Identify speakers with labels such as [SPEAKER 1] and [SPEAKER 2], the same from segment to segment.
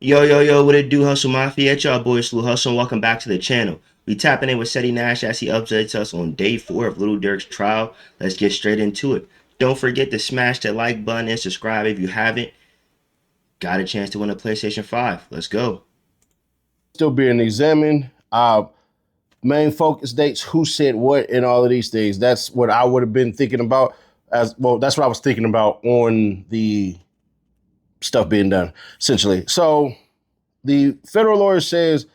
[SPEAKER 1] Yo, yo, yo, what it do, Hustle Mafia? It's y'all boy, Sluu Hustle, and welcome back to the channel. We tapping in with Seti Nash as he updates us on day 4 of Little Dirk's trial. Let's get straight into it. Don't forget to smash that like button and subscribe if you haven't. Got a chance to win a PlayStation 5. Let's go.
[SPEAKER 2] Still being examined. Main focus dates, who said what, and all of these things. That's what I would have been thinking about as well. That's what I was thinking about on the stuff being done, essentially. So the federal lawyer says,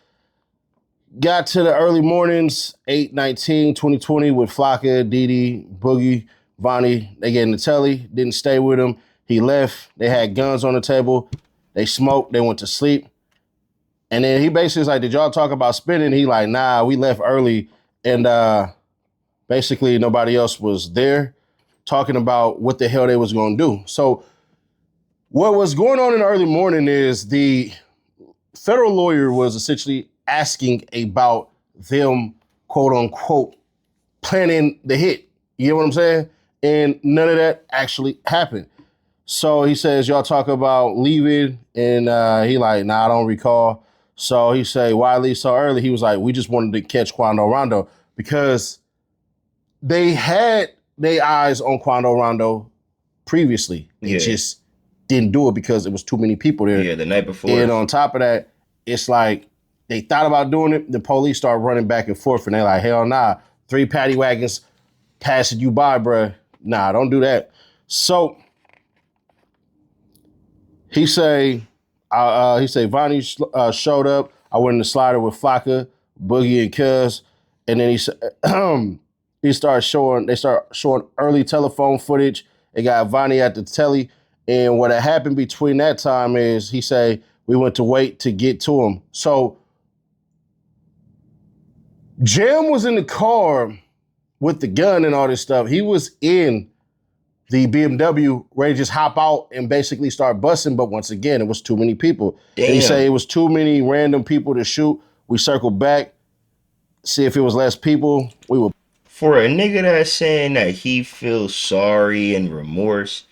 [SPEAKER 2] got to the early mornings, 8/19/2020 with Flocka, Didi, Boogie, Vonnie. They get in the telly, didn't stay with him. He left. They had guns on the table. They smoked. They went to sleep. And then he basically was like, did y'all talk about spinning? He like, nah, we left early. And basically nobody else was there talking about what the hell they was going to do. So what was going on in the early morning is the federal lawyer was essentially asking about them, quote unquote, planning the hit. You know what I'm saying? And none of that actually happened. So he says, y'all talk about leaving. And he like, nah, I don't recall. So he say, why leave so early? He was like, we just wanted to catch Quando Rondo because they had their eyes on Quando Rondo previously. They just didn't do it because it was too many people there.
[SPEAKER 1] Yeah, the night before.
[SPEAKER 2] And on top of that, it's like they thought about doing it. The police start running back and forth and they're like, hell nah, 3 paddy wagons passing you by, bruh. Nah, don't do that. So he say, Vonnie showed up. I went in the slider with Flocka, Boogie, and Cuz. And then he said, they start showing early telephone footage. They got Vonnie at the telly. And what had happened between that time is he say, we went to wait to get to him. So Jam was in the car with the gun and all this stuff. He was in the BMW ready to just hop out and basically start busting. But once again, it was too many people.
[SPEAKER 1] Damn.
[SPEAKER 2] And he say it was too many random people to shoot. We circled back, see if it was less people. We were.
[SPEAKER 1] For a nigga that's saying that he feels sorry and remorse,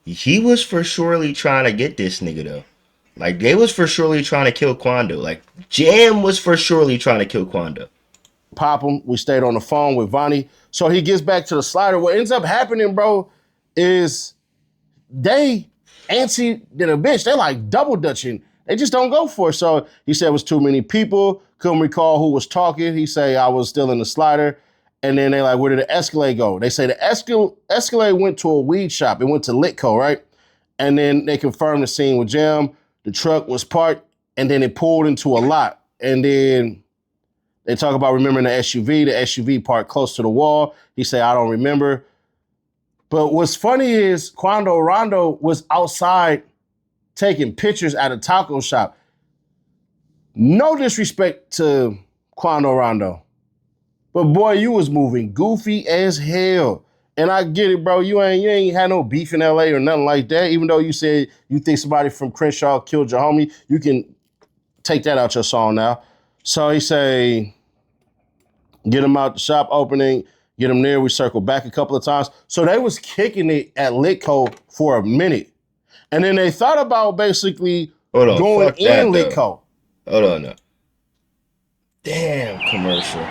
[SPEAKER 1] he was for surely trying to get this nigga though. Like they was for surely trying to kill Quando. Like Jam was for surely trying to kill Quando.
[SPEAKER 2] Pop him. We stayed on the phone with Vonnie. So he gets back to the slider. What ends up happening, bro, is they antsy than a bitch. They like double dutching. They just don't go for it. So he said it was too many people. Couldn't recall who was talking. He say I was still in the slider. And then they like, where did the Escalade go? They say the Escalade went to a weed shop. It went to Litco, right? And then they confirmed the scene with Jam. The truck was parked and then it pulled into a lot. And then they talk about remembering the SUV. The SUV parked close to the wall. He say, I don't remember. But what's funny is Quando Rondo was outside taking pictures at a taco shop. No disrespect to Quando Rondo. But boy, you was moving goofy as hell. And I get it, bro. You ain't had no beef in LA or nothing like that. Even though you said you think somebody from Crenshaw killed your homie, you can take that out your song now. So he say, get him out the shop opening, get him there. We circled back a couple of times. So they was kicking it at Litco for a minute. And then they thought about basically going in Litco.
[SPEAKER 1] Hold on now. Damn commercial.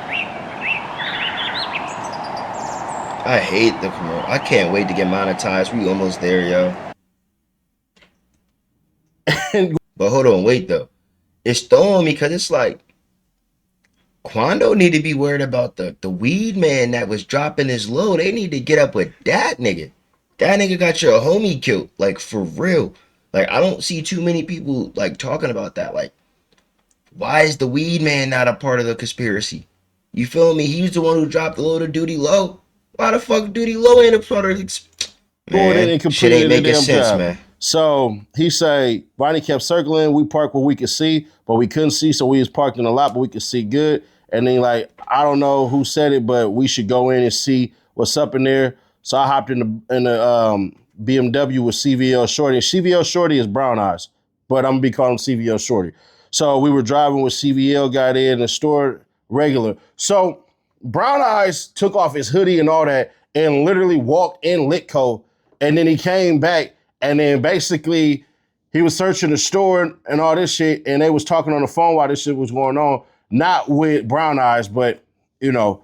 [SPEAKER 1] I hate the commercial. I can't wait to get monetized. We almost there, yo. But hold on, wait though. It's throwing me because it's like Quando need to be worried about the weed man that was dropping his load. They need to get up with that nigga. That nigga got your homie killed. Like for real. Like I don't see too many people like talking about that. Like, why is the weed man not a part of the conspiracy? You feel me? He's the one who dropped the load of Duty Low. Why the fuck Duty Low ain't a part of the man, shit ain't making sense, man.
[SPEAKER 2] So he say, Vonnie kept circling. We parked where we could see, but we couldn't see, so we was parked in a lot, but we could see good. And then like, I don't know who said it, but we should go in and see what's up in there. So I hopped in the BMW with CVL Shorty. And CVL Shorty is Brown Eyes, but I'm gonna be calling CVL Shorty. So we were driving with CVL, got in the store regular. So Brown Eyes took off his hoodie and all that and literally walked in Litco. And then he came back and then basically he was searching the store and all this shit, and they was talking on the phone while this shit was going on, not with Brown Eyes, but, you know,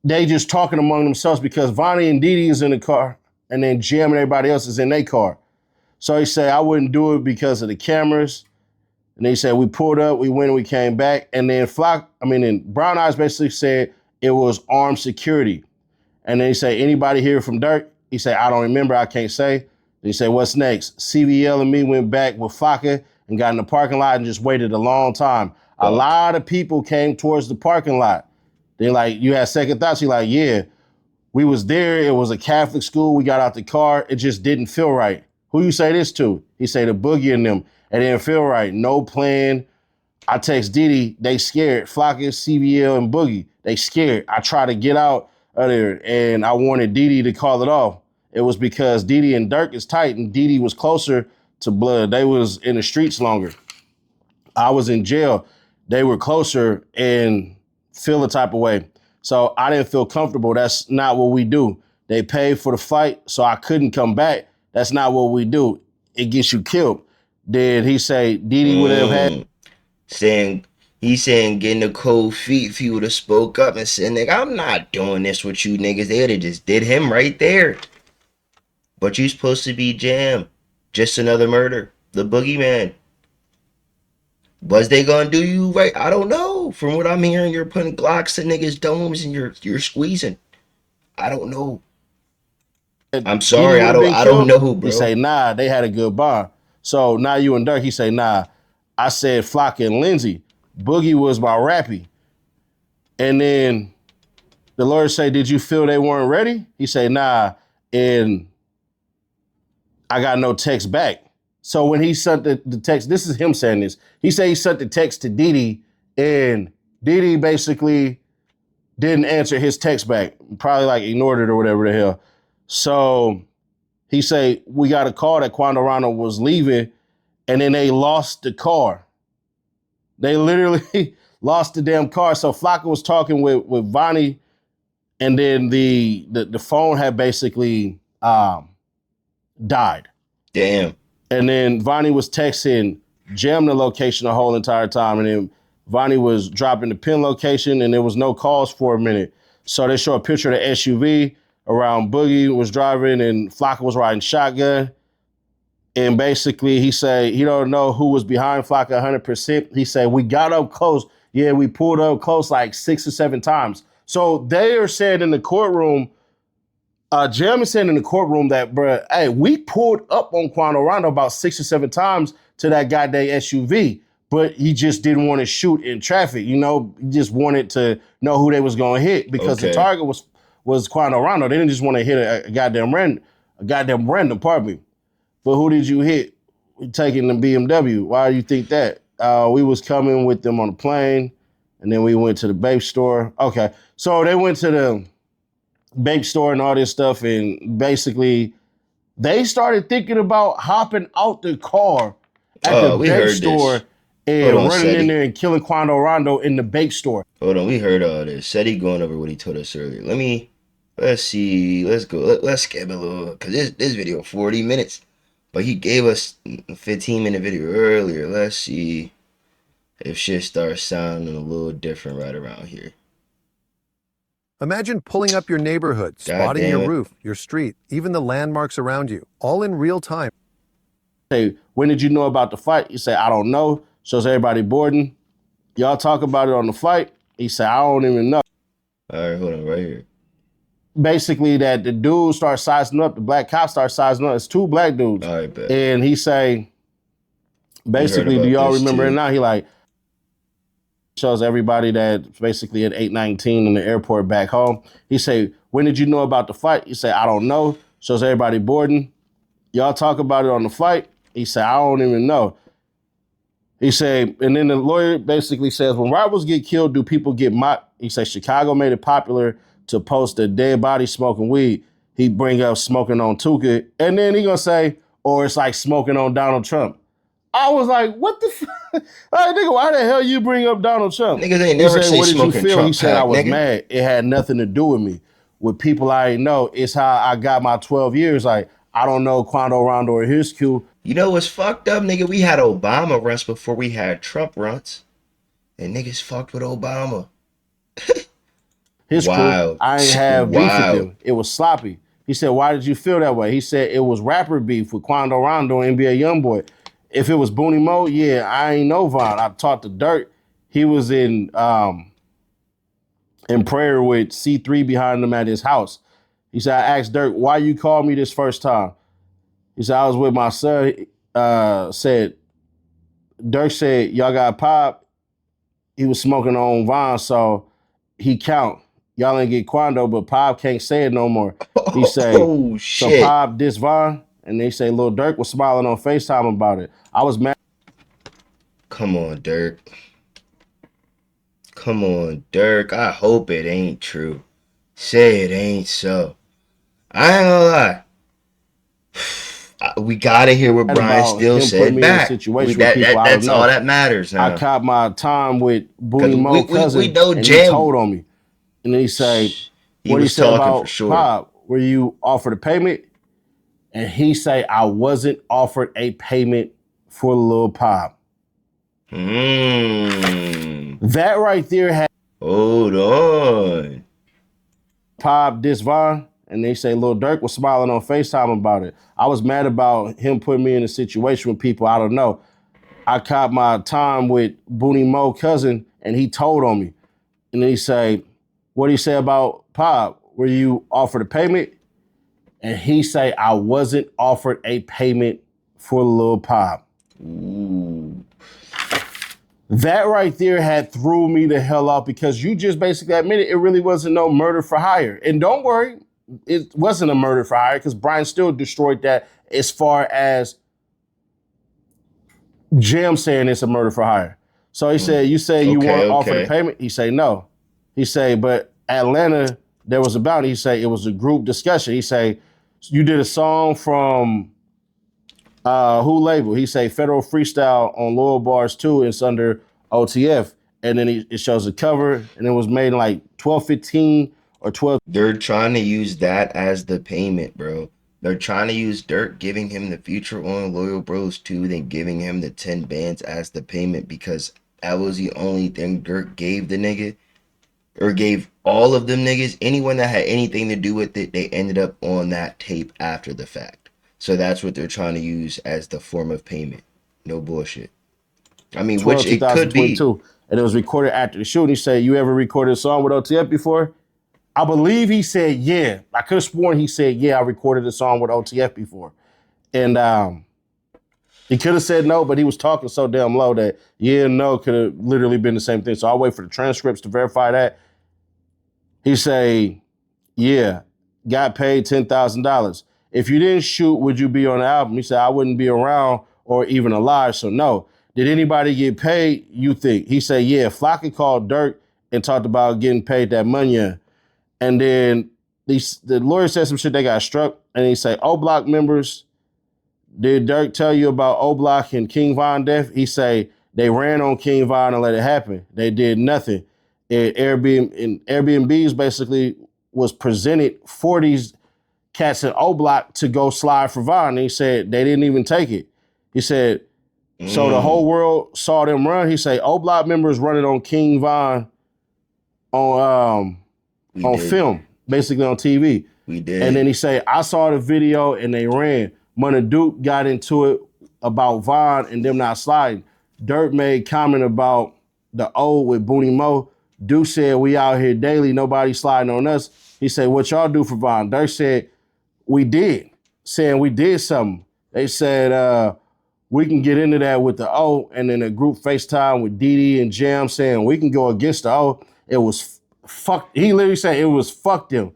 [SPEAKER 2] they just talking among themselves because Vonnie and Didi is in the car, and then Jim and everybody else is in their car. So he said, I wouldn't do it because of the cameras. And they said, we pulled up, we went, and we came back. And then Brown Eyes basically said it was armed security. And then he said, anybody here from Durk? He said, I don't remember, I can't say. Then he said, what's next? CVL and me went back with Flocka and got in the parking lot and just waited a long time. A lot of people came towards the parking lot. They like, you had second thoughts? He like, yeah, we was there. It was a Catholic school. We got out the car. It just didn't feel right. Who you say this to? He say the Boogie and them. It didn't feel right. No plan. I text Didi. They scared. Flocka, CVL, and Boogie. They scared. I tried to get out of there, and I wanted Didi to call it off. It was because Didi and Durk is tight, and Didi was closer to Blood. They was in the streets longer. I was in jail. They were closer and feel a type of way. So I didn't feel comfortable. That's not what we do. They paid for the fight, so I couldn't come back. That's not what we do. It gets you killed. Did he say Didi would have had?
[SPEAKER 1] He's saying getting the cold feet if he would have spoke up and said, nigga, I'm not doing this with you niggas. They would have just did him right there. But you supposed to be Jam. Just another murder. The boogeyman. Was they gonna do you right? I don't know. From what I'm hearing, you're putting Glocks in niggas' domes and you're squeezing. I don't know. I'm sorry, I don't know, bro.
[SPEAKER 2] He say, nah, they had a good bond. So now you and Durk, he say, nah. I said Flocka and Lindsay. Boogie was my rappy. And then the lawyer say, did you feel they weren't ready? He say, nah. And I got no text back. So when he sent the text, this is him saying this. He said he sent the text to Didi, and Didi basically didn't answer his text back. Probably like ignored it or whatever the hell. So he say, we got a call that Quando Rondo was leaving, and then they lost the car. They literally lost the damn car. So Flocka was talking with Vonnie, and then the phone had basically died.
[SPEAKER 1] Damn.
[SPEAKER 2] And then Vonnie was texting Jam the location the whole entire time. And then Vonnie was dropping the pin location, and there was no calls for a minute. So they show a picture of the SUV around Boogie was driving, and Flocka was riding shotgun. And basically he said he don't know who was behind Flocka 100%. He said, we got up close. Yeah, we pulled up close like 6 or 7 times. So they are saying in the courtroom, Jam is saying in the courtroom that, bruh, hey, we pulled up on Quando Rondo about 6 or 7 times to that goddamn SUV, but he just didn't want to shoot in traffic. You know, he just wanted to know who they was going to hit because the target was Quando Rondo. They didn't just want to hit a goddamn random, pardon me. But who did you hit? We taking the BMW. Why do you think that? We was coming with them on the plane, and then we went to the vape store. Okay, so they went to the vape store and all this stuff, and basically they started thinking about hopping out the car at the vape store and running in there and killing Quando Rondo in the vape store.
[SPEAKER 1] Hold on, we heard all this. Seti going over what he told us earlier. Let's see. Let's go. Let's skip a little, because this video 40 minutes. But he gave us a 15-minute video earlier. Let's see if shit starts sounding a little different right around here.
[SPEAKER 3] Imagine pulling up your neighborhood, spotting your roof, your street, even the landmarks around you, all in real time.
[SPEAKER 2] Hey, when did you know about the fight? You say, I don't know. Shows everybody boarding. Y'all talk about it on the flight. He said, I don't even know.
[SPEAKER 1] All right, hold on, right here.
[SPEAKER 2] Basically that the dude starts sizing up, the black cop starts sizing up. It's 2 black dudes.
[SPEAKER 1] All right, bet.
[SPEAKER 2] And he say, basically, do y'all remember it now? He like shows everybody that basically at 8:19 in the airport back home. He say, when did you know about the fight? He say, I don't know. Shows everybody boarding. Y'all talk about it on the flight. He said, I don't even know. He said, and then the lawyer basically says, when robbers get killed, do people get mocked? He said, Chicago made it popular to post a dead body smoking weed. He bring up smoking on Tuka, and then he gonna say, or it's like smoking on Donald Trump. I was like, what the fuck? Like, nigga, why the hell you bring up Donald Trump?
[SPEAKER 1] Niggas ain't never say
[SPEAKER 2] what did you feel?
[SPEAKER 1] Trump
[SPEAKER 2] he said, I was
[SPEAKER 1] nigga.
[SPEAKER 2] mad. It had nothing to do with me. With people I ain't know, it's how I got my 12 years. Like, I don't know Quando Rondo or his Q.
[SPEAKER 1] You know what's fucked up, nigga? We had Obama runs before we had Trump runs. And niggas fucked with Obama.
[SPEAKER 2] His crew,
[SPEAKER 1] Wild.
[SPEAKER 2] I ain't have beef with
[SPEAKER 1] Wild.
[SPEAKER 2] them. It was sloppy. He said, why did you feel that way? He said it was rapper beef with Quando Rondo and NBA Youngboy. If it was Booney Mo, yeah, I ain't know Von. I talked to Dirk. He was in prayer with C3 behind him at his house. He said, I asked Dirk, why you called me this first time? He said, I was with my son. Dirk said, y'all got pop. He was smoking on Von, so he count. Y'all ain't get Quando, but Pop can't say it no more. He say,
[SPEAKER 1] Oh,
[SPEAKER 2] so
[SPEAKER 1] shit.
[SPEAKER 2] Pop diss Von, and they say Lil Durk was smiling on FaceTime about it. I was mad.
[SPEAKER 1] Come on, Dirk. Come on, Dirk. I hope it ain't true. Say it ain't so. I ain't gonna lie. We gotta hear what Brian
[SPEAKER 2] About
[SPEAKER 1] Steele
[SPEAKER 2] him putting
[SPEAKER 1] said
[SPEAKER 2] me in a
[SPEAKER 1] back.
[SPEAKER 2] situation with people I don't
[SPEAKER 1] That's all
[SPEAKER 2] know.
[SPEAKER 1] that matters
[SPEAKER 2] I
[SPEAKER 1] now.
[SPEAKER 2] caught my time with
[SPEAKER 1] Cause
[SPEAKER 2] Booney Mo
[SPEAKER 1] we
[SPEAKER 2] cousin,
[SPEAKER 1] know
[SPEAKER 2] and he told
[SPEAKER 1] Jam.
[SPEAKER 2] on me. And then he say,
[SPEAKER 1] He
[SPEAKER 2] what he
[SPEAKER 1] was
[SPEAKER 2] say
[SPEAKER 1] talking for
[SPEAKER 2] about
[SPEAKER 1] sure.
[SPEAKER 2] Pop? Were you offered a payment? And he say, I wasn't offered a payment for Lil Pop. That right there had
[SPEAKER 1] Hold on.
[SPEAKER 2] Pop diss Von, and they say Lil Durk was smiling on FaceTime about it. I was mad about him putting me in a situation with people I don't know. I caught my time with Booney Mo cousin, and he told on me. And then he say, what he say about Pop? Were you offered a payment? And he say, I wasn't offered a payment for Lil Pop.
[SPEAKER 1] Ooh.
[SPEAKER 2] That right there had threw me the hell off because you just basically admitted it really wasn't no murder for hire. And don't worry, it wasn't a murder for hire because Brian still destroyed that as far as Jim saying it's a murder for hire. So he said, you say you weren't offered a payment? He say, no. He say, but Atlanta, there was a bounty. He say, it was a group discussion. He say, you did a song from who label? He say Federal Freestyle on Loyal Bars 2. It's under OTF. And then it shows a cover, and it was made in like 12/15 or 12.
[SPEAKER 1] They're trying to use that as the payment, bro. They're trying to use Dirk giving him the future on Loyal Bros 2, then giving him the 10 bands as the payment because that was the only thing Dirk gave the nigga. Or gave all of them niggas, anyone that had anything to do with it, they ended up on that tape after the fact. So that's what they're trying to use as the form of payment. No bullshit. I mean,
[SPEAKER 2] 12,
[SPEAKER 1] which it could be.
[SPEAKER 2] 2022. And it was recorded after the shooting. He said, you ever recorded a song with OTF before? I believe he said, yeah. I could have sworn he said, yeah, I recorded a song with OTF before. And he could have said no, but he was talking so damn low that, yeah, no, could have literally been the same thing. So I'll wait for the transcripts to verify that. He say, yeah, got paid $10,000. If you didn't shoot, would you be on the album? He said, I wouldn't be around or even alive, so no. Did anybody get paid, you think? He said, yeah, Flocky called Dirk and talked about getting paid that money. And then the lawyer said some shit, they got struck. And he said, O Block members, did Dirk tell you about O Block and King Von death? He say, they ran on King Von and let it happen. They did nothing. Airbnbs basically was presented for these cats at O Block to go slide for Von. And he said they didn't even take it. He said, so the whole world saw them run. He said O Block members running on King Von on film, basically on TV.
[SPEAKER 1] We did.
[SPEAKER 2] And then he said, I saw the video and they ran. Money Duke got into it about Von and them not sliding. Dirk made comment about the O with Booney Mo. Duke said, we out here daily, nobody sliding on us. He said, what y'all do for Von? Dirk said, we did. Saying we did something. They said, we can get into that with the O. And then a group FaceTime with Didi and Jam saying, we can go against the O. It was fuck. He literally said it was fuck them.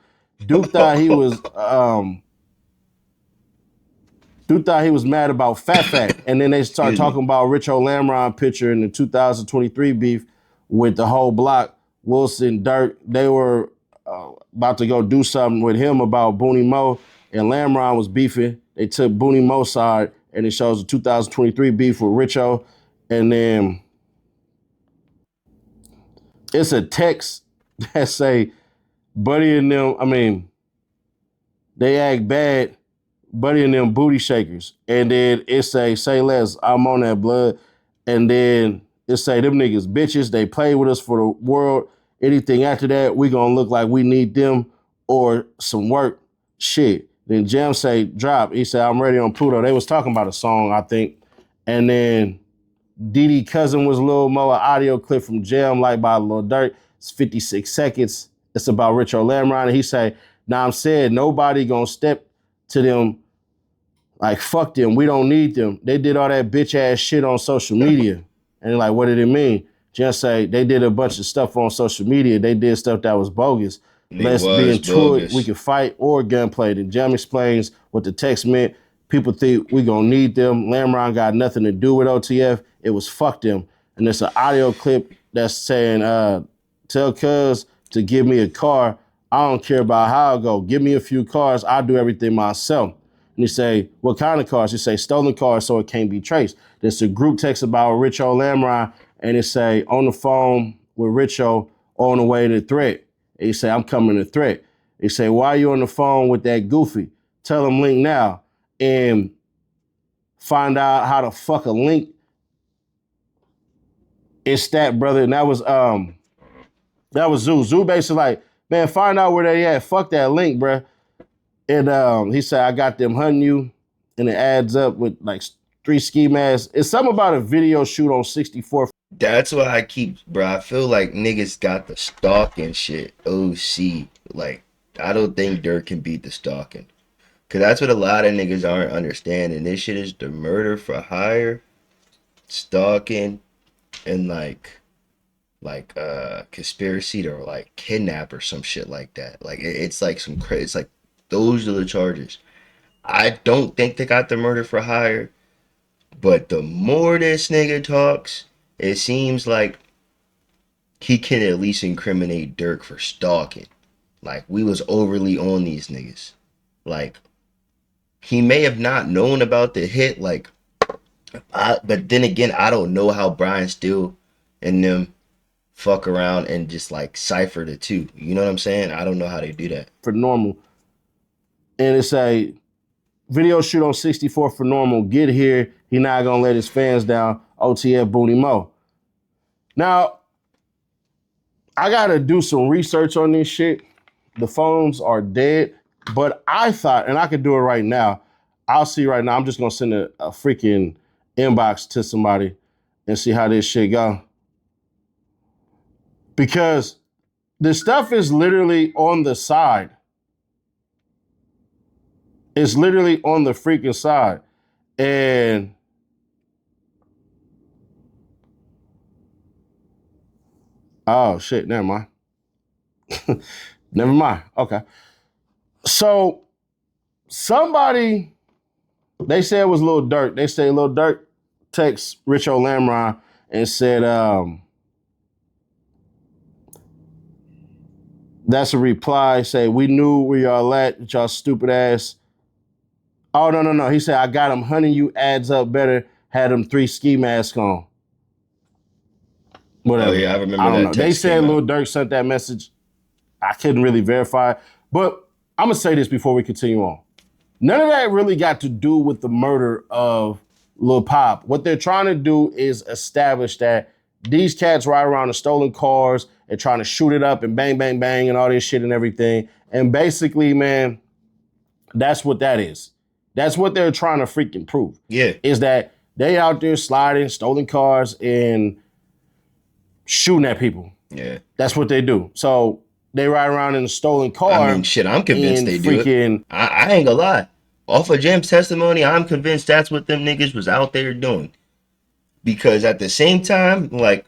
[SPEAKER 2] Duke thought he was mad about Fat. And then they start talking about Rich O'Lamron picture in the 2023 beef with the whole block. Wilson, Dirk, they were about to go do something with him about Booney Mo, and Lamron was beefing. They took Booney Mo's side, and it shows the 2023 beef with Richo. And then it's a text that say, Buddy and them, I mean, they act bad, Buddy and them booty shakers. And then it say less, I'm on that blood. And then it say them niggas bitches, they play with us for the world. Anything after that, we gonna look like we need them or some work. Shit. Then Jam say drop. He said, I'm ready on Pluto. They was talking about a song, I think. And then Didi Cousin was Lil Mo, an audio clip from Jam, like by Lil Durk. It's 56 seconds. It's about Richo Lamron. And he say, now I'm saying nobody gonna step to them like, fuck them. We don't need them. They did all that bitch ass shit on social media. And like, what did it mean? Just say they did a bunch of stuff on social media. They did stuff that was bogus. Let's be into it. We can fight or gunplay. Then Jam explains what the text meant. People think we gonna need them. Lamron got nothing to do with OTF. It was fuck them. And there's an audio clip that's saying, tell cuz to give me a car. I don't care about how I go. Give me a few cars. I'll do everything myself. And you say, what kind of cars? You say, stolen cars so it can't be traced. There's a group text about Richo Lamron, and it say, on the phone with Richo on the way to Threat. And you say, I'm coming to Threat. They say, why are you on the phone with that goofy? Tell him link now and find out how to fuck a link. It's that, brother. And that was Zoo. Zoo basically like, man, find out where they at. Fuck that link, bruh. And he said, I got them hunting you. And it adds up with like 3 ski masks. It's something about a video shoot on 64.
[SPEAKER 1] That's why I keep, bro. I feel like niggas got the stalking shit. OC. Like, I don't think Durk can beat the stalking. Because that's what a lot of niggas aren't understanding. This shit is the murder for hire, stalking, and like conspiracy to like kidnap or some shit like that. Like, it's like some crazy. It's like, those are the charges. I don't think they got the murder for hire, but the more this nigga talks, it seems like he can at least incriminate Durk for stalking. Like, we was overly on these niggas. Like, he may have not known about the hit, like, but then again, I don't know how Brian Steele and them fuck around and just like cipher the two. You know what I'm saying? I don't know how they do that.
[SPEAKER 2] For normal. And it's a video shoot on 64 for normal. Get here. He not gonna let his fans down. OTF Booty Mo. Now, I gotta do some research on this shit. The phones are dead, but I thought, and I could do it right now. I'll see right now. I'm just gonna send a freaking inbox to somebody and see how this shit go. Because the stuff is literally on the side. It's literally on the freaking side. And oh shit, never mind. Never mind. Okay. So somebody, they said it was Lil Durk. They say Lil Durk text Richo Lamron and said, that's a reply. Say, we knew where y'all at, y'all stupid ass. Oh, no. He said, I got him hunting you, adds up better, had him 3 ski masks on. Whatever.
[SPEAKER 1] Oh, yeah, I remember that.
[SPEAKER 2] They said Lil Durk sent that message. I couldn't really verify. But I'm going to say this before we continue on. None of that really got to do with the murder of Lil Pop. What they're trying to do is establish that these cats ride around in stolen cars and trying to shoot it up and bang, bang, bang and all this shit and everything. And basically, man, that's what that is. That's what they're trying to freaking prove.
[SPEAKER 1] Yeah.
[SPEAKER 2] Is that they out there sliding stolen cars and shooting at people.
[SPEAKER 1] Yeah.
[SPEAKER 2] That's what they do. So they ride around in a stolen car.
[SPEAKER 1] I mean, shit, I'm convinced they do it. I ain't gonna lie. Off of Jam's testimony, I'm convinced that's what them niggas was out there doing. Because at the same time, like,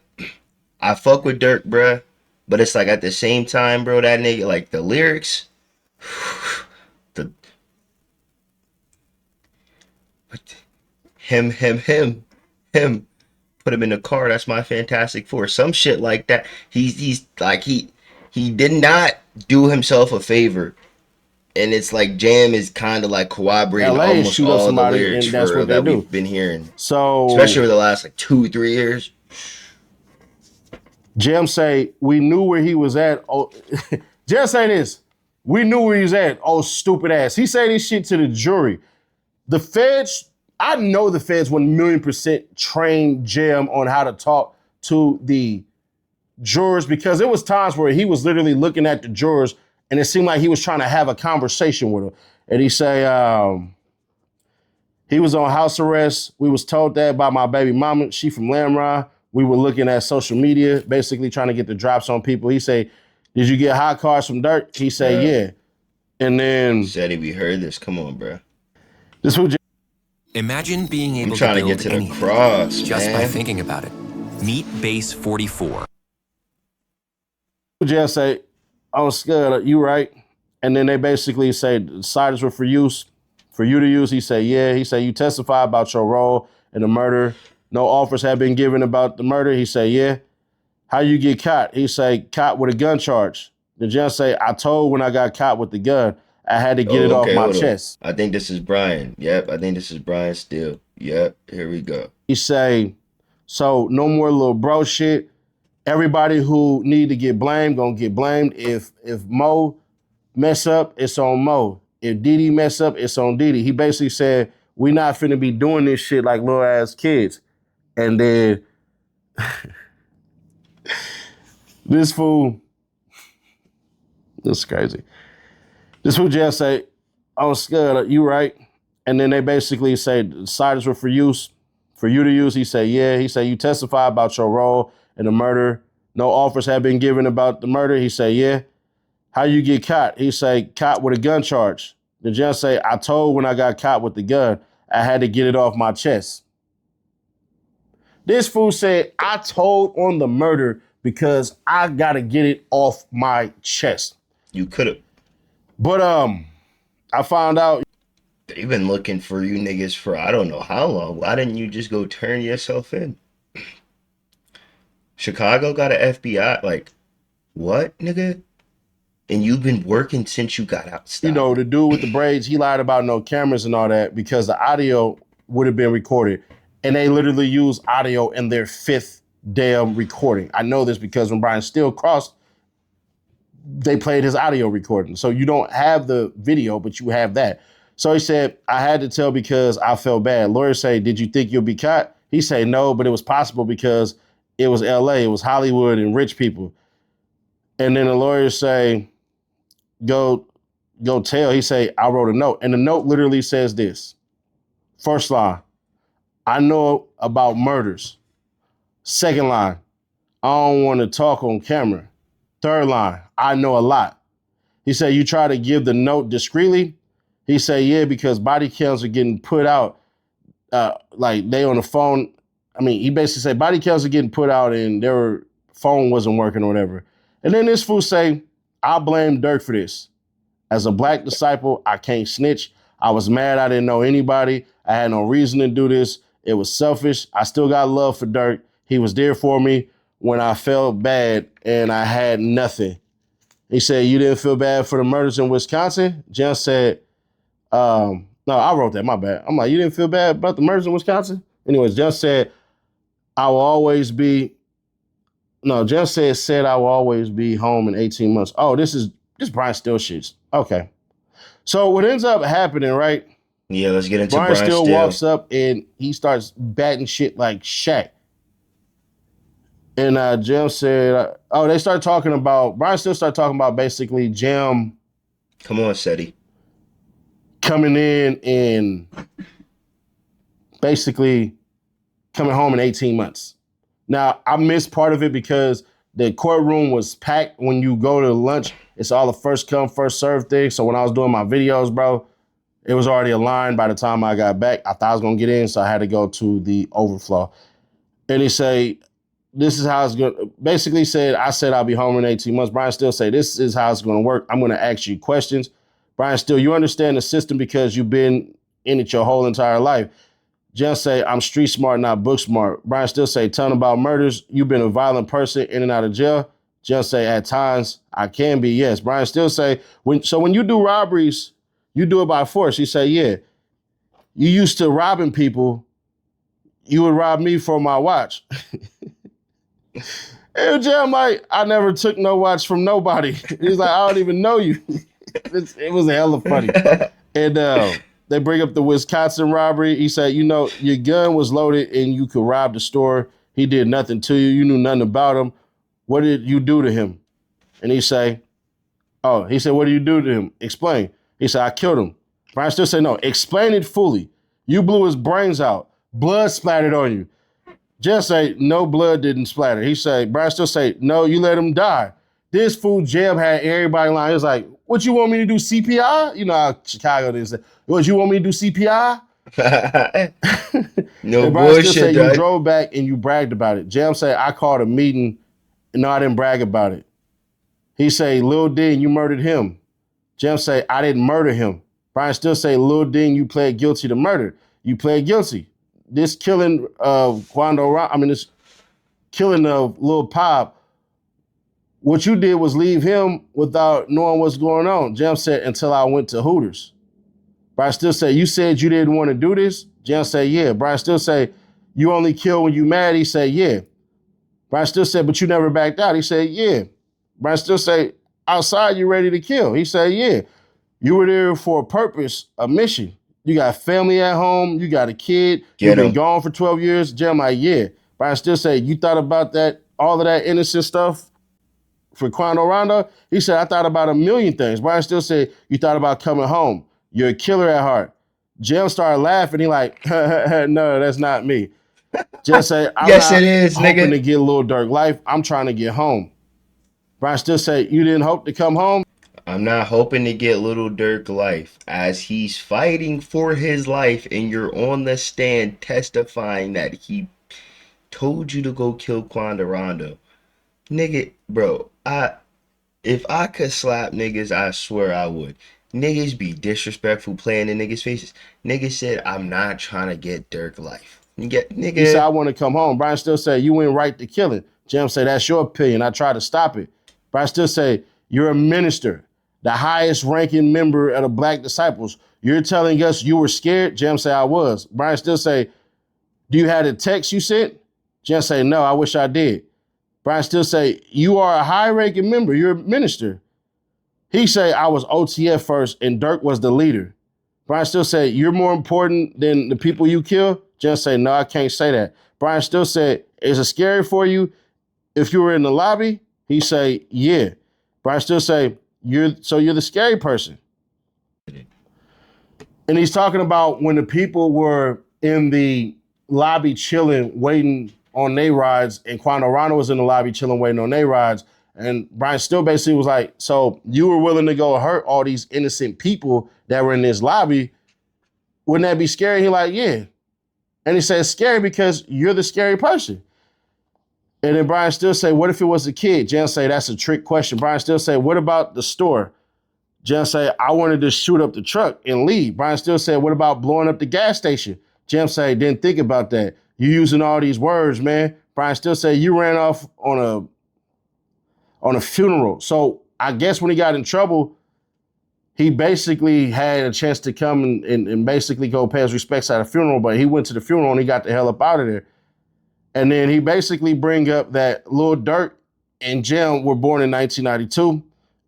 [SPEAKER 1] I fuck with Durk, bruh. But it's like at the same time, bro, that nigga, like, the lyrics, him, put him in the car, that's my Fantastic Four. Some shit like that. He's like, he did not do himself a favor. And it's like Jam is kind of like corroborating
[SPEAKER 2] LA
[SPEAKER 1] almost all the lyrics
[SPEAKER 2] and that's what they
[SPEAKER 1] that
[SPEAKER 2] do.
[SPEAKER 1] we've been hearing.
[SPEAKER 2] So,
[SPEAKER 1] especially over the last like 2-3 years.
[SPEAKER 2] Jam say, we knew where he was at. Oh, Jam say this. We knew where he was at. Oh, stupid ass. He say this shit to the jury. the feds, I know the feds 1,000,000% trained Jim on how to talk to the jurors, because there was times where he was literally looking at the jurors and it seemed like he was trying to have a conversation with them. And he say, he was on house arrest. We was told that by my baby mama. She from Lamron. We were looking at social media, basically trying to get the drops on people. He say, did you get hot cars from Dirk? He say, yeah. And then
[SPEAKER 1] Said we heard this. Come on, bro.
[SPEAKER 2] This who
[SPEAKER 4] Imagine being able
[SPEAKER 1] trying
[SPEAKER 4] to
[SPEAKER 1] to
[SPEAKER 4] build
[SPEAKER 1] get to the
[SPEAKER 4] anything
[SPEAKER 1] cross,
[SPEAKER 4] just
[SPEAKER 1] man.
[SPEAKER 4] by thinking about it. Meet Base 44.
[SPEAKER 2] just say, oh, Scud, you right. And then they basically say the sightings were for use, for you to use. He say, yeah. He say, you testify about your role in the murder. No offers have been given about the murder. He say, yeah. How you get caught? He say, caught with a gun charge. The judge say, I told when I got caught with the gun, I had to get it off my chest.
[SPEAKER 1] I think this is Brian. Yep, I think this is Brian still. Yep, here we go.
[SPEAKER 2] He say, so no more little bro shit. Everybody who need to get blamed gonna get blamed. If Mo mess up, it's on Mo. If Didi mess up, it's on Didi. He basically said, we not finna be doing this shit like little ass kids. And then this fool, this is crazy. This fool just say, oh, Scud, you right. And then they basically say the sightings were for use, for you to use. He say, yeah. He say, you testify about your role in the murder. No offers have been given about the murder. He say, yeah. How you get caught? He say, caught with a gun charge. The judge say, I told when I got caught with the gun, I had to get it off my chest. This fool said, I told on the murder because I got to get it off my chest.
[SPEAKER 1] You could have.
[SPEAKER 2] But I found out.
[SPEAKER 1] They've been looking for you niggas for I don't know how long. Why didn't you just go turn yourself in? Chicago got an FBI. Like, what, nigga? And you've been working since you got out. Stop.
[SPEAKER 2] You know, the dude with the braids, he lied about no cameras and all that because the audio would have been recorded. And they literally used audio in their 5th damn recording. I know this because when Brian Steele crossed, they played his audio recording. So you don't have the video, but you have that. So he said, I had to tell because I felt bad. Lawyers say, did you think you'll be caught? He said, no, but it was possible because it was LA, it was Hollywood and rich people. And then the lawyers say, go tell. He say, I wrote a note. And the note literally says this. First line, I know about murders. Second line, I don't want to talk on camera. Third line, I know a lot. He said, you try to give the note discreetly? He said, yeah, because body cams are getting put out. Like they on the phone. I mean, he basically said body cams are getting put out and their phone wasn't working or whatever. And then this fool say, I blame Dirk for this. As a black disciple, I can't snitch. I was mad. I didn't know anybody. I had no reason to do this. It was selfish. I still got love for Dirk. He was there for me when I felt bad and I had nothing. He said, you didn't feel bad for the murders in Wisconsin? Jen said, no, I wrote that, my bad. I'm like, you didn't feel bad about the murders in Wisconsin? Anyways, Jen said, I will always be, no, Jen said I will always be home in 18 months. Oh, this Brian Steele shit. Okay. So what ends up happening, right?
[SPEAKER 1] Yeah, let's get into
[SPEAKER 2] Brian
[SPEAKER 1] Steele.
[SPEAKER 2] Steele walks up and he starts batting shit like Shaq. And Jim said, Brian Steele started talking about basically Jim.
[SPEAKER 1] Come on, Seti.
[SPEAKER 2] Coming in and basically coming home in 18 months. Now, I missed part of it because the courtroom was packed. When you go to lunch, it's all a first come, first serve thing. So when I was doing my videos, bro, it was already a line by the time I got back. I thought I was going to get in, so I had to go to the overflow. And he say, this is how it's going to, basically said, I said I'll be home in 18 months. Brian Steele say, this is how it's going to work. I'm going to ask you questions. Brian Steele, you understand the system because you've been in it your whole entire life. Jen say, I'm street smart, not book smart. Brian Steele say, tell him about murders. You've been a violent person in and out of jail. Jen say, at times, I can be, yes. Brian Steele say, when you do robberies, you do it by force. He say, yeah. You used to robbing people. You would rob me for my watch. And Jen like, I never took no watch from nobody. He's like, I don't even know you. It was hella funny. And they bring up the Wisconsin robbery. He said, you know, your gun was loaded and you could rob the store. He did nothing to you. You knew nothing about him. What did you do to him? And he said, what did you do to him? Explain. He said, I killed him. Brian still said, no, explain it fully. You blew his brains out. Blood splattered on you. Just say, no, blood didn't splatter. He said, Brian still say, no, you let him die. This fool Jeb had everybody lying. He was like, what, you want me to do CPI? You know how Chicago is. What, you want me to do CPI?
[SPEAKER 1] No
[SPEAKER 2] and Brian
[SPEAKER 1] bullshit,
[SPEAKER 2] still said,
[SPEAKER 1] dog.
[SPEAKER 2] you drove back and you bragged about it. Jeb said, I called a meeting and no, I didn't brag about it. He say, Lil Dean, you murdered him. Jeb say, I didn't murder him. Brian still say, Lil Dean, you pled guilty to murder. You pled guilty. This killing of this killing of Lil Pop, what you did was leave him without knowing what's going on. Jam said, until I went to Hooters. Brian still say, you said you didn't want to do this? Jam say, yeah. Brian still say, you only kill when you mad? He said, yeah. Brian still said, but you never backed out? He said, yeah. Brian still say, outside you ready to kill? He said, yeah. You were there for a purpose, a mission. You got family at home. You got a kid. You've been gone for 12 years. Jam like, yeah. Brian still say, you thought about that, all of that innocent stuff for Quando Rondo? He said, I thought about a million things. Brian still said, you thought about coming home. You're a killer at heart. Jam started laughing. He like, no, that's not me. Jam said, I'm
[SPEAKER 1] yes,
[SPEAKER 2] not
[SPEAKER 1] it is,
[SPEAKER 2] hoping
[SPEAKER 1] nigga.
[SPEAKER 2] to get Lil Durk life. I'm trying to get home. Brian still said, you didn't hope to come home?
[SPEAKER 1] I'm not hoping to get Little Durk life as he's fighting for his life and you're on the stand testifying that he told you to go kill Quando Rondo. Nigga, bro, if I could slap niggas, I swear I would. Niggas be disrespectful playing in niggas' faces. Niggas said, I'm not trying to get Durk life. Nigga.
[SPEAKER 2] He said, I want to come home. Brian still said, you went right to killing. Jam said, that's your opinion. I tried to stop it. Brian still say, you're a minister, the highest ranking member of the Black Disciples. You're telling us you were scared? Jam say, I was. Brian still say, do you have a text you sent? Jam say, no, I wish I did. Brian still say, you are a high ranking member. You're a minister. He say, I was OTF first and Durk was the leader. Brian still say, you're more important than the people you kill? Jam say, no, I can't say that. Brian still said, is it scary for you if you were in the lobby? He say, yeah. Brian still say, you're the scary person. And he's talking about when the people were in the lobby chilling, waiting on their rides, and Quando Rondo was in the lobby chilling, waiting on their rides. And Brian still basically was like, so you were willing to go hurt all these innocent people that were in this lobby. Wouldn't that be scary? He like, yeah. And he said, it's scary because you're the scary person. And then Brian still say, what if it was a kid? Jen say, that's a trick question. Brian still say, what about the store? Jen say, I wanted to shoot up the truck and leave. Brian still said, what about blowing up the gas station? Jen say, didn't think about that. You using all these words, man. Brian still say, you ran off on a funeral. So I guess when he got in trouble, he basically had a chance to come and basically go pay his respects at a funeral, but he went to the funeral and he got the hell up out of there. And then he basically bring up that Lil Durk and Jim were born in 1992.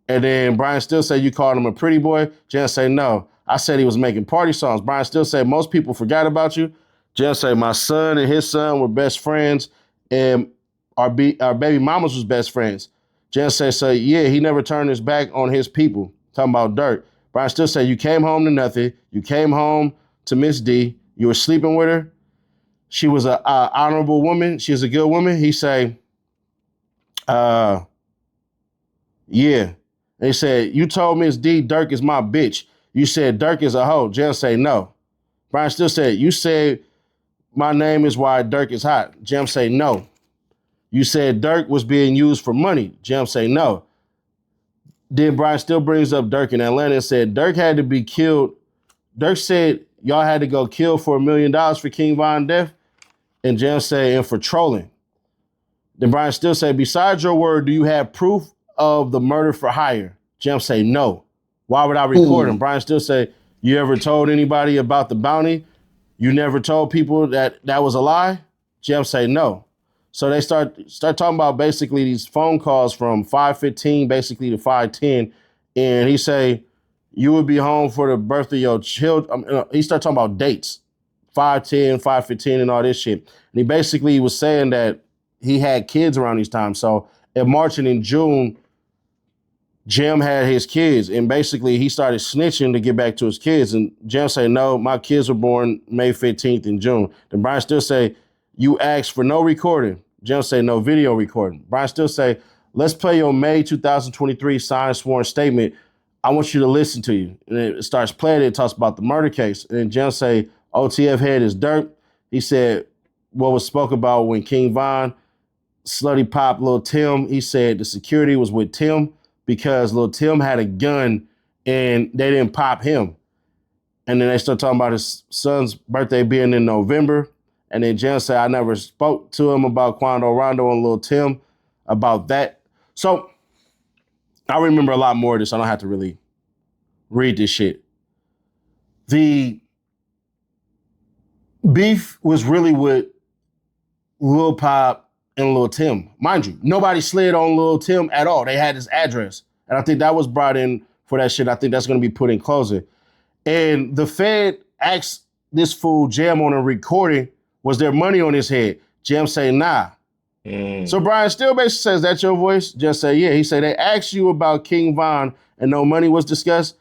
[SPEAKER 2] And then Brian still say, you called him a pretty boy? Jim say, no. I said he was making party songs. Brian still say, most people forgot about you. Jim say, my son and his son were best friends and our baby mamas was best friends. Jim say, so yeah, he never turned his back on his people. Talking about Durk. Brian still say, you came home to nothing. You came home to Miss D. You were sleeping with her. She was an honorable woman. She was a good woman. He say, yeah. And he said, you told Miss D Durk is my bitch. You said Durk is a hoe. Jim say, no. Brian still said, you said my name is why Durk is hot. Jim say, no. You said Durk was being used for money. Jim say, no. Then Brian still brings up Durk in Atlanta and said, Durk had to be killed. Durk said, y'all had to go kill for $1 million for King Von death. And Jam say, and for trolling. Then Brian still say, besides your word, do you have proof of the murder for hire? Jam say, no. Why would I record him? Brian still say, you ever told anybody about the bounty? You never told people that was a lie? Jam say, no. So they start talking about basically these phone calls from 5:15 basically to 5:10. And he say, you would be home for the birth of your children. He started talking about dates, 5'10", 5'15", and all this shit. And he basically was saying that he had kids around these times. So in March and in June, Jim had his kids, and basically he started snitching to get back to his kids. And Jim said, no, my kids were born May 15th in June. Then Brian still say, you asked for no recording. Jim say, no video recording. Brian still say, let's play your May 2023 signed sworn statement. I want you to listen to you. And it starts playing. It talks about the murder case. And then Jim say, OTF head is dirt. He said, what was spoke about when King Von, Slutty Pop, Lil Tim, he said the security was with Tim because Lil Tim had a gun and they didn't pop him. And then they start talking about his son's birthday being in November. And then Jen said, I never spoke to him about Quando Rondo and Lil Tim about that. So I remember a lot more of this. I don't have to really read this shit. The beef was really with Lil Pop and Lil Tim. Mind you, nobody slid on Lil Tim at all. They had his address. And I think that was brought in for that shit. I think that's going to be put in closing. And the Fed asked this fool Jam on a recording, was there money on his head? Jam say, nah. So Brian still basically says, that's your voice? Just say, yeah. He said, they asked you about King Von and no money was discussed.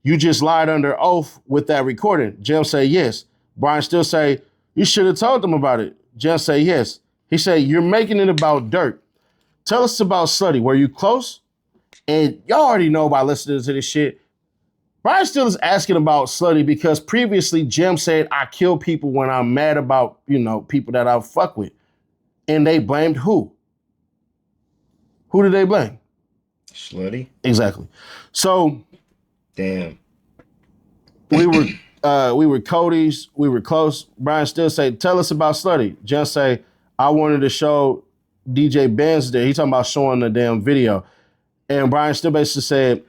[SPEAKER 2] You just lied under oath with that recording. Jam say, yes. Brian still say, you should have told them about it. Jam say, yes. He said, you're making it about Dirk. Tell us about Slutty. Were you close? And y'all already know by listening to this shit, Brian still is asking about Slutty because previously Jim said, I kill people when I'm mad about, people that I fuck with. And they blamed who? Who did they blame?
[SPEAKER 1] Slutty.
[SPEAKER 2] Exactly. So,
[SPEAKER 1] damn.
[SPEAKER 2] We were Cody's. We were close. Brian still say, tell us about Slutty. Jim say, I wanted to show DJ Benz there. He talking about showing the damn video. And Brian still basically said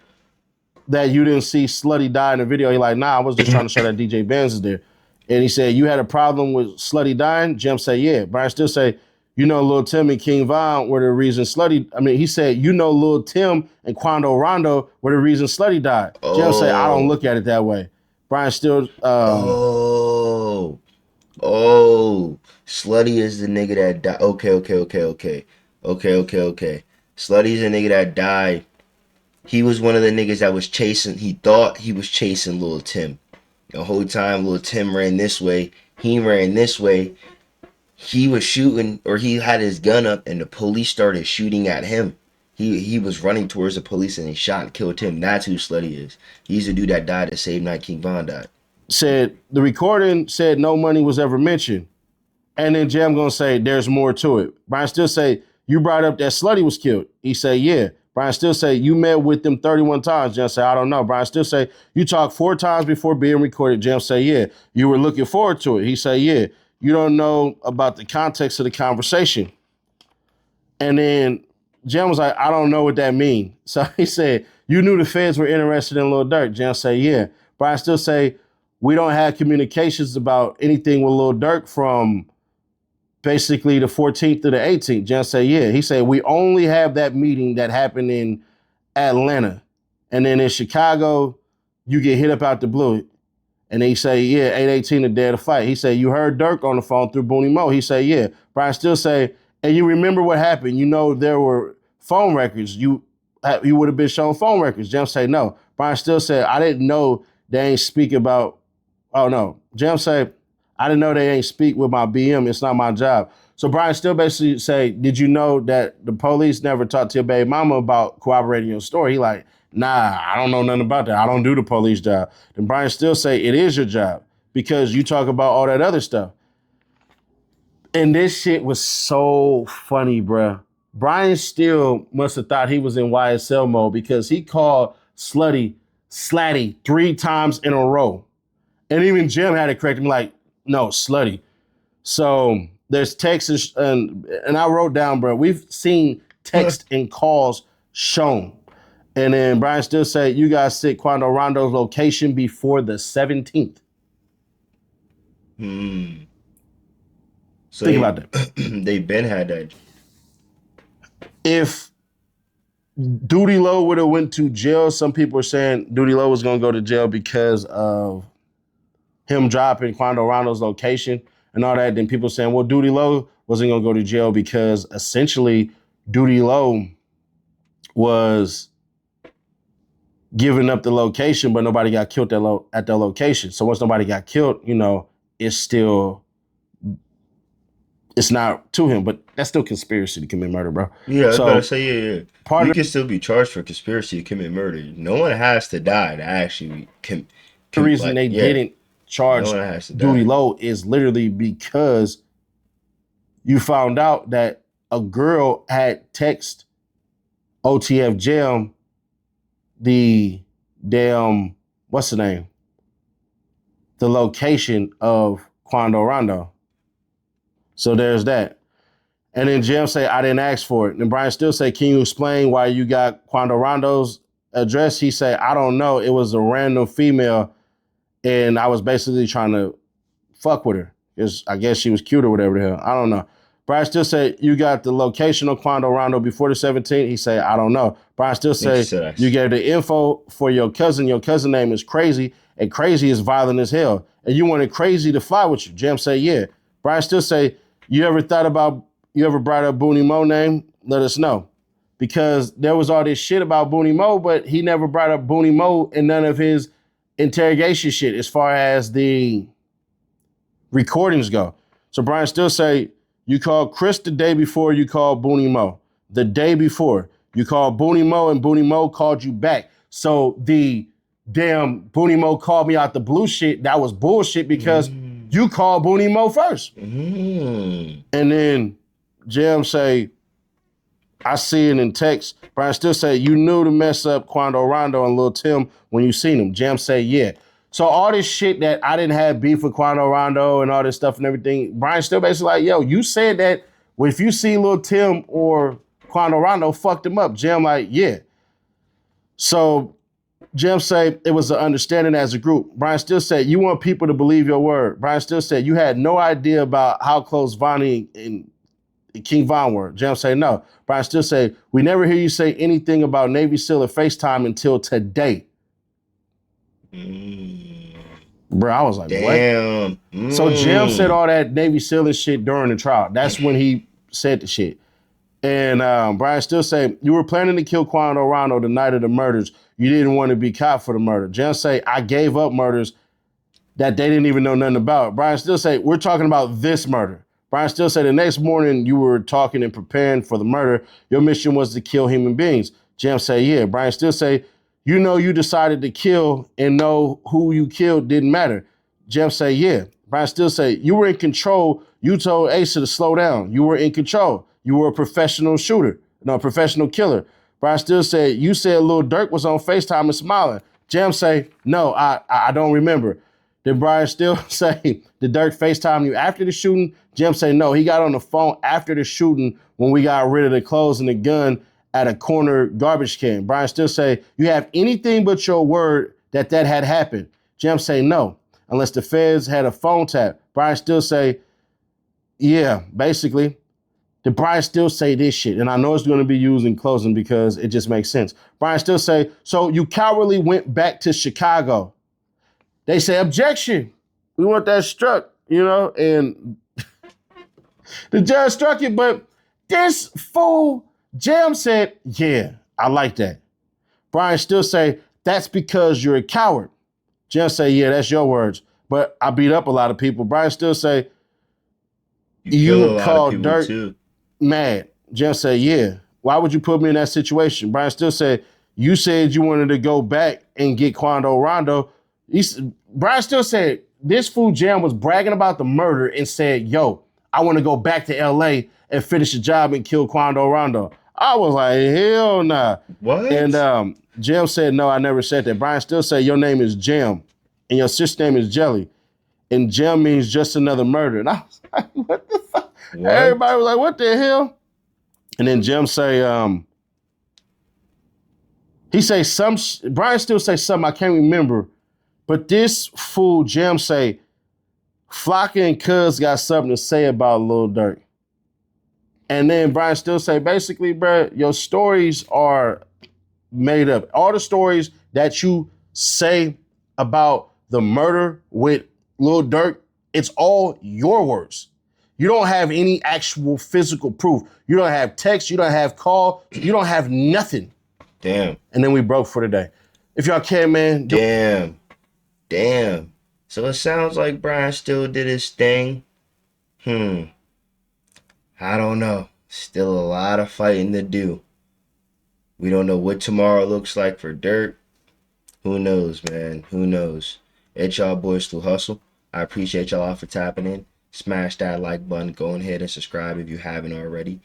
[SPEAKER 2] that you didn't see Slutty die in the video. He like, nah, I was just trying to show that DJ Benz is there. And he said, you had a problem with Slutty dying? Jim say, yeah. Brian still say, Lil Tim and King Von were the reason he said, Lil Tim and Quando Rondo were the reason Slutty died.
[SPEAKER 1] Oh.
[SPEAKER 2] Jim say, I don't look at it that way. Brian still...
[SPEAKER 1] Slutty is the nigga that died. Okay. Slutty's the nigga that died. He was one of the niggas that was chasing, he thought he was chasing Lil Tim. The whole time Lil Tim ran this way, he ran this way. He was shooting, or he had his gun up, and the police started shooting at him. He was running towards the police, and he shot and killed him. That's who Slutty is. He's the dude that died the same night King Von died.
[SPEAKER 2] Said, the recording said no money was ever mentioned. And then Jam gonna say, there's more to it. Brian still say, you brought up that Slutty was killed. He say, yeah. Brian still say, you met with them 31 times. Jam say, I don't know. Brian still say, you talked 4 times before being recorded. Jam say, yeah. You were looking forward to it. He say, yeah. You don't know about the context of the conversation. And then Jam was like, I don't know what that means. So he said, you knew the feds were interested in Lil Durk. Jam say, yeah. Brian still say, we don't have communications about anything with Lil Durk from basically the 14th to the 18th. Jam say, yeah. He said, we only have that meeting that happened in Atlanta. And then in Chicago, you get hit up out the blue. And they say, yeah, 818 the day of the fight. He said, you heard Dirk on the phone through Booney Mo. He said, yeah. Brian still say, and you remember what happened. There were phone records. You would have been shown phone records. Jam say, no. Brian still said, I didn't know they ain't speak about, oh no. Jam say, I didn't know they ain't speak with my BM. It's not my job. So Brian still basically say, did you know that the police never talked to your baby mama about corroborating your story? He like, nah, I don't know nothing about that. I don't do the police job. Then Brian still say, it is your job because you talk about all that other stuff. And this shit was so funny, bruh. Brian still must have thought he was in YSL mode because he called Slutty 3 times in a row. And even Jim had to correct him like, no, Slutty. So there's texts and I wrote down, bro, we've seen text and calls shown. And then Brian still said, you guys set Quando Rondo's location before the 17th.
[SPEAKER 1] So
[SPEAKER 2] think about that.
[SPEAKER 1] They've been had that.
[SPEAKER 2] If Duty Low would have went to jail. Some people are saying Duty Low was going to go to jail because of him dropping Quando Rondo's location and all that. Then people saying, well, Duty Low wasn't going to go to jail because essentially Duty Low was giving up the location, but nobody got killed at the location. So once nobody got killed, it's not to him, but that's still conspiracy to commit murder, bro.
[SPEAKER 1] Yeah, I was
[SPEAKER 2] So
[SPEAKER 1] about to say, yeah.
[SPEAKER 2] part
[SPEAKER 1] You
[SPEAKER 2] of
[SPEAKER 1] can still be charged for conspiracy to commit murder. No one has to die to actually
[SPEAKER 2] the reason they didn't charge
[SPEAKER 1] no one has to
[SPEAKER 2] Duty
[SPEAKER 1] die.
[SPEAKER 2] Low is literally because you found out that a girl had text OTF Jam the damn, what's the name? The location of Quando Rondo. So there's that. And then Jim say, I didn't ask for it. And Brian still say, can you explain why you got Quando Rondo's address? He say, I don't know. It was a random female. And I was basically trying to fuck with her. Because I guess she was cute or whatever the hell. I don't know. Brian still say, you got the location of Quando Rondo before the 17th? He say, I don't know. Brian still say, you gave the info for your cousin. Your cousin name is Crazy. And Crazy is violent as hell. And you wanted Crazy to fly with you. Jim say, yeah. Brian still say, you ever brought up Booney Mo name? Let us know. Because there was all this shit about Booney Mo, but he never brought up Booney Mo in none of his interrogation shit as far as the recordings go. So Brian still say, you called Chris the day before you called Booney Mo. The day before. You called Booney Mo and Booney Mo called you back. So the damn Booney Mo called me out the blue shit, that was bullshit because you called Booney Mo first. And then Jim say, I see it in text. Brian still say, you knew to mess up Quando Rondo and Lil Tim when you seen him. Jam say, yeah. So all this shit that I didn't have beef with Quando Rondo and all this stuff and everything, Brian still basically like, yo, you said that if you see Lil Tim or Quando Rondo fucked him up. Jam like, yeah. So Jim say it was an understanding as a group. Brian still said, you want people to believe your word. Brian still said, you had no idea about how close Vonnie and King Von were. Jam say, no. Brian still say, we never hear you say anything about Navy SEAL or FaceTime until today. Bro, I was like,
[SPEAKER 1] damn.
[SPEAKER 2] What? So Jim said all that Navy SEAL and shit during the trial. That's when he said the shit. And Brian still say, you were planning to kill Quando Rondo the night of the murders. You didn't want to be caught for the murder. Jim say, I gave up murders that they didn't even know nothing about. Brian still say, we're talking about this murder. Brian still said, the next morning you were talking and preparing for the murder. Your mission was to kill human beings. Jim say, yeah. Brian still say, you know you decided to kill and know who you killed didn't matter. Jim say, yeah. Brian still say, you were in control. You told Asa to slow down. You were in control. You were a professional shooter, no, professional killer. Brian still said, you said Lil Durk was on FaceTime and smiling. Jam say, no, I don't remember. Then Brian still say, did Durk FaceTime you after the shooting? Jim say, no, he got on the phone after the shooting when we got rid of the clothes and the gun at a corner garbage can. Brian still say, you have anything but your word that had happened? Jim say, no, unless the feds had a phone tap. Brian still say, yeah, basically. Did Brian still say this shit? And I know it's going to be used in closing because it just makes sense. Brian still say, so you cowardly went back to Chicago. They say, objection. We want that struck, and the judge struck it, but this fool, Jam said, yeah, I like that. Brian still say, that's because you're a coward. Jam say, yeah, that's your words. But I beat up a lot of people. Brian still say, you called Dirt mad. Jam say, yeah. Why would you put me in that situation? Brian still said, you said you wanted to go back and get Quando Rondo. Brian still said, this fool Jam was bragging about the murder and said, yo, I want to go back to LA and finish the job and kill Quando Rondo. I was like, hell nah.
[SPEAKER 1] What?
[SPEAKER 2] And Jam said, no, I never said that. Brian still said, your name is Jam and your sister's name is Jelly. And Jam means just another murder. And I was like, what the fuck? What? Everybody was like, what the hell? And then Jam say, Brian still say something I can't remember. But this fool Jam say, Flocka and Cuz got something to say about Lil Durk. And then Brian still say, basically, bro, your stories are made up. All the stories that you say about the murder with Lil Durk, it's all your words. You don't have any actual physical proof. You don't have text. You don't have call. You don't have nothing.
[SPEAKER 1] Damn.
[SPEAKER 2] And then we broke for the day. If y'all can, man.
[SPEAKER 1] Damn. So it sounds like Brian still did his thing. I don't know. Still a lot of fighting to do. We don't know what tomorrow looks like for Durk. Who knows, man? Who knows? It's y'all boys Sluu Hustle. I appreciate y'all all for tapping in. Smash that like button. Go ahead and subscribe if you haven't already.